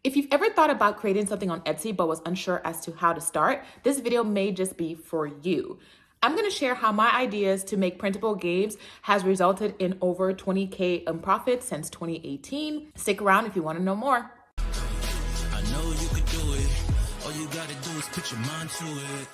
If you've ever thought about creating something on Etsy but was unsure as to how to start, this video may just be for you. I'm going to share how my ideas to make printable games has resulted in over 20K in profit since 2018. Stick around if you want to know more. I know you could do it. All you gotta do is put your mind to it.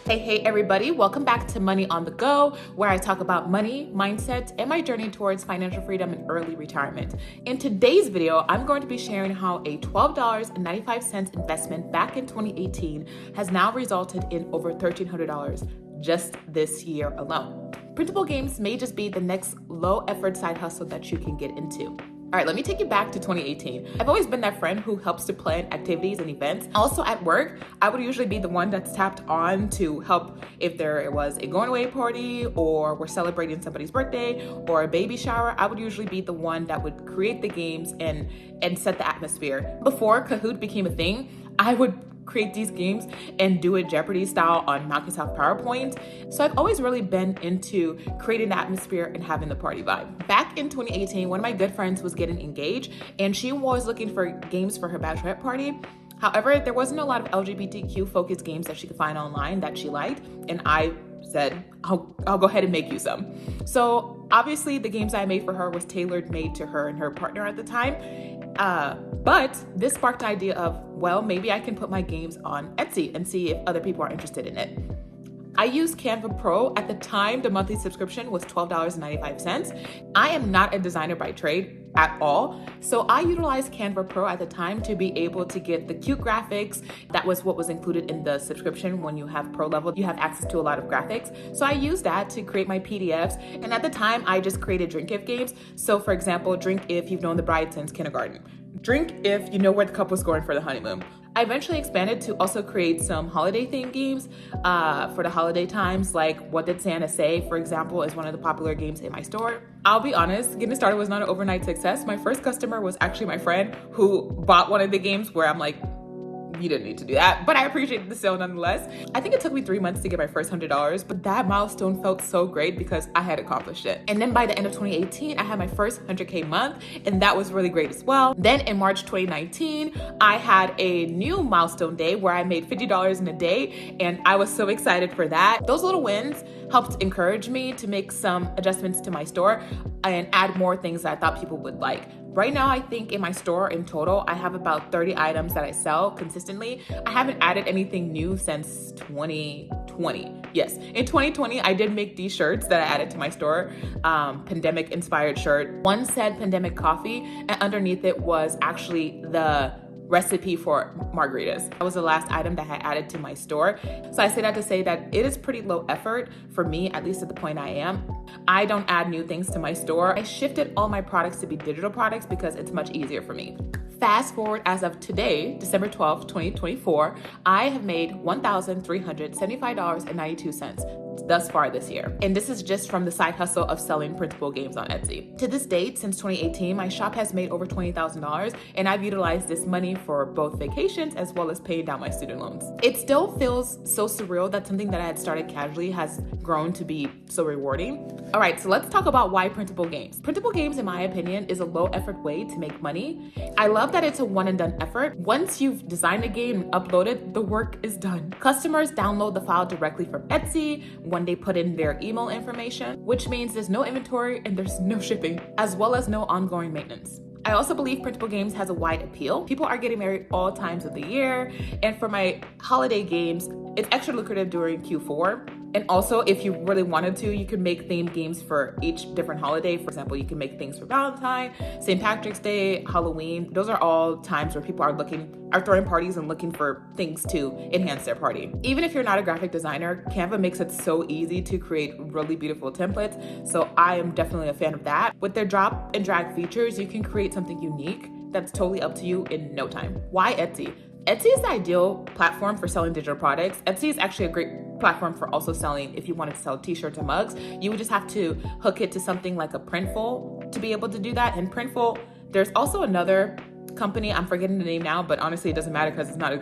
Hey everybody, welcome back to Money on the Go, where I talk about money, mindset, and my journey towards financial freedom and early retirement. In today's video, I'm going to be sharing how a $12.95 investment back in 2018 has now resulted in over $1,300 just this year alone. Printable games may just be the next low effort side hustle that you can get into. All right, let me take you back to 2018. I've always been that friend who helps to plan activities and events. Also at work, I would usually be the one that's tapped on to help if there was a going away party or we're celebrating somebody's birthday or a baby shower. I would usually be the one that would create the games and set the atmosphere. Before Kahoot became a thing, I would create these games and do it Jeopardy style on Microsoft PowerPoint. So I've always really been into creating the atmosphere and having the party vibe. Back in 2018, one of my good friends was getting engaged and she was looking for games for her bachelorette party. However, there wasn't a lot of LGBTQ focused games that she could find online that she liked. And I said, I'll go ahead and make you some. So obviously the games I made for her was tailored made to her and her partner at the time. But this sparked the idea of, well, maybe I can put my games on Etsy and see if other people are interested in it. I used Canva Pro. At the time, the monthly subscription was $12.95. I am not a designer by trade at all. So I utilized Canva Pro at the time to be able to get the cute graphics. That was what was included in the subscription. When you have pro level, you have access to a lot of graphics. So I used that to create my PDFs. And at the time, I just created drink if games. So for example, drink if you've known the bride since kindergarten. Drink if you know where the couple's going for the honeymoon. I eventually expanded to also create some holiday themed games for the holiday times, like What Did Santa Say, for example, is one of the popular games in my store. I'll be honest, getting started was not an overnight success. My first customer was actually my friend who bought one of the games where I'm like, you didn't need to do that, but I appreciated the sale nonetheless. I think it took me 3 months to get my first $100, but that milestone felt so great because I had accomplished it. And then by the end of 2018, I had my first 100K month, and that was really great as well. Then in March 2019, I had a new milestone day where I made $50 in a day, and I was so excited for that. Those little wins helped encourage me to make some adjustments to my store and add more things that I thought people would like. Right now, I think in my store in total, I have about 30 items that I sell consistently. I haven't added anything new since 2020. Yes, in 2020, I did make these shirts that I added to my store, pandemic inspired shirt. One said pandemic coffee, and underneath it was actually the recipe for margaritas. That was the last item that I added to my store. So I say that to say that it is pretty low effort for me, at least at the point I am. I don't add new things to my store. I shifted all my products to be digital products because it's much easier for me. Fast forward as of today, December 12th, 2024, I have made $1,375.92 thus far this year. And this is just from the side hustle of selling printable games on Etsy. To this date, since 2018, my shop has made over $20,000, and I've utilized this money for both vacations as well as paying down my student loans. It still feels so surreal that something that I had started casually has grown to be so rewarding. All right, so let's talk about why printable games. Printable games, in my opinion, is a low effort way to make money. I love that it's a one and done effort. Once you've designed a game and uploaded, the work is done. Customers download the file directly from Etsy when they put in their email information, which means there's no inventory and there's no shipping, as well as no ongoing maintenance. I also believe printable games has a wide appeal. People are getting married all times of the year. And for my holiday games, it's extra lucrative during Q4. And also, if you really wanted to, you could make themed games for each different holiday. For example, you can make things for Valentine, St. Patrick's Day, Halloween. Those are all times where people are throwing parties and looking for things to enhance their party. Even if you're not a graphic designer, Canva makes it so easy to create really beautiful templates. So I am definitely a fan of that. With their drop and drag features, you can create something unique that's totally up to you in no time. Why Etsy? Etsy is the ideal platform for selling digital products. Etsy is actually a great platform for also selling, if you wanted to sell t-shirts or mugs, you would just have to hook it to something like a Printable to be able to do that. And Printable, there's also another company, I'm forgetting the name now, but honestly, it doesn't matter because it's not as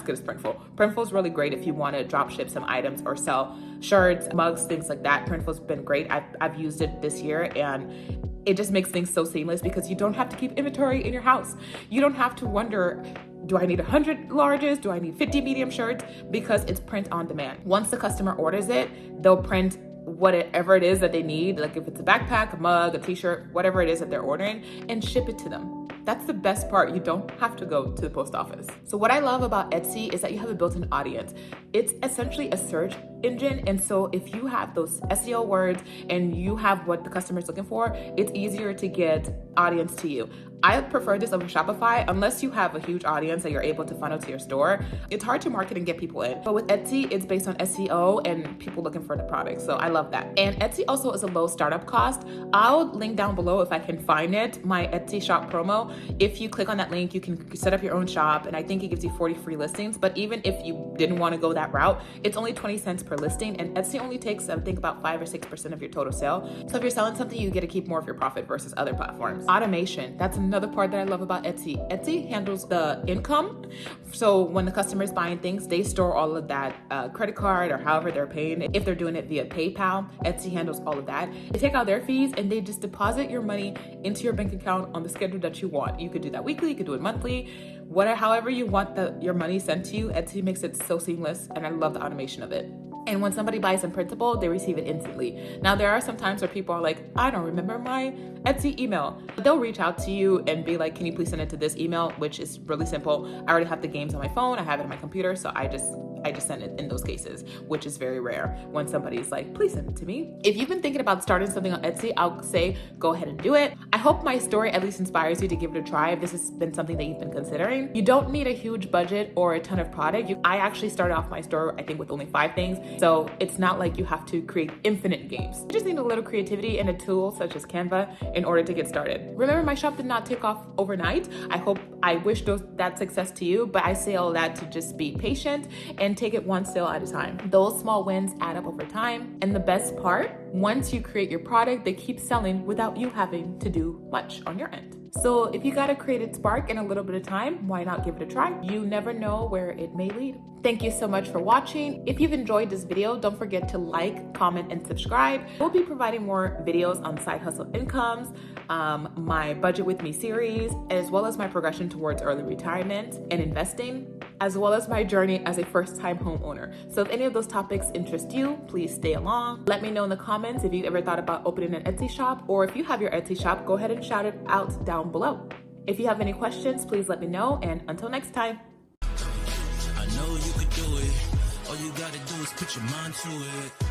good as Printable. Printable is really great if you want to drop ship some items or sell shirts, mugs, things like that. Printable's been great. I've used it this year and It just makes things so seamless because you don't have to keep inventory in your house. You don't have to wonder, do I need 100 larges? Do I need 50 medium shirts? Because it's print on demand. Once the customer orders it, they'll print whatever it is that they need, like if it's a backpack, a mug, a t-shirt, whatever it is that they're ordering, and ship it to them. That's the best part. You don't have to go to the post office. So what I love about Etsy is that you have a built-in audience. It's essentially a search engine. And so if you have those SEO words and you have what the customer is looking for, it's easier to get audience to you. I prefer this over Shopify. Unless you have a huge audience that you're able to funnel to your store, it's hard to market and get people in. But with Etsy, it's based on SEO and people looking for the product. So I love that. And Etsy also is a low startup cost. I'll link down below if I can find it, my Etsy shop promo. If you click on that link, you can set up your own shop. And I think it gives you 40 free listings. But even if you didn't want to go that route, it's only 20 cents per listing. And Etsy only takes, I think, about 5 or 6% of your total sale. So if you're selling something, you get to keep more of your profit versus other platforms. Automation. That's another part that I love about Etsy. Etsy handles the income. So when the customer is buying things, they store all of that credit card or however they're paying. If they're doing it via PayPal, Etsy handles all of that. They take out their fees and they just deposit your money into your bank account on the schedule that you want. You could do that weekly, you could do it monthly, however you want your money sent to you. Etsy makes it so seamless, and I love the automation of it. And when somebody buys in Printable, they receive it instantly. Now, there are some times where people are like, I don't remember my Etsy email. They'll reach out to you and be like, can you please send it to this email? Which is really simple. I already have the games on my phone. I have it on my computer. So I just send it in those cases, which is very rare when somebody's like, please send it to me. If you've been thinking about starting something on Etsy, I'll say, go ahead and do it. I hope my story at least inspires you to give it a try if this has been something that you've been considering. You don't need a huge budget or a ton of product. I actually started off my store, I think, with only 5 things. So it's not like you have to create infinite games. You just need a little creativity and a tool such as Canva in order to get started. Remember, my shop did not take off overnight. I wish that success to you, but I say all that to just be patient and take it one sale at a time. Those small wins add up over time. And the best part, once you create your product, they keep selling without you having to do much on your end. So if you got a creative spark in a little bit of time, why not give it a try? You never know where it may lead. Thank you so much for watching. If you've enjoyed this video, don't forget to like, comment, and subscribe. We'll be providing more videos on side hustle incomes, my Budget With Me series, as well as my progression towards early retirement and investing, as well as my journey as a first-time homeowner. So if any of those topics interest you, please stay along. Let me know in the comments if you ever thought about opening an Etsy shop, or if you have your Etsy shop, go ahead and shout it out down below. If you have any questions, please let me know, and until next time. I know you could do it. All you gotta do is put your mind to it.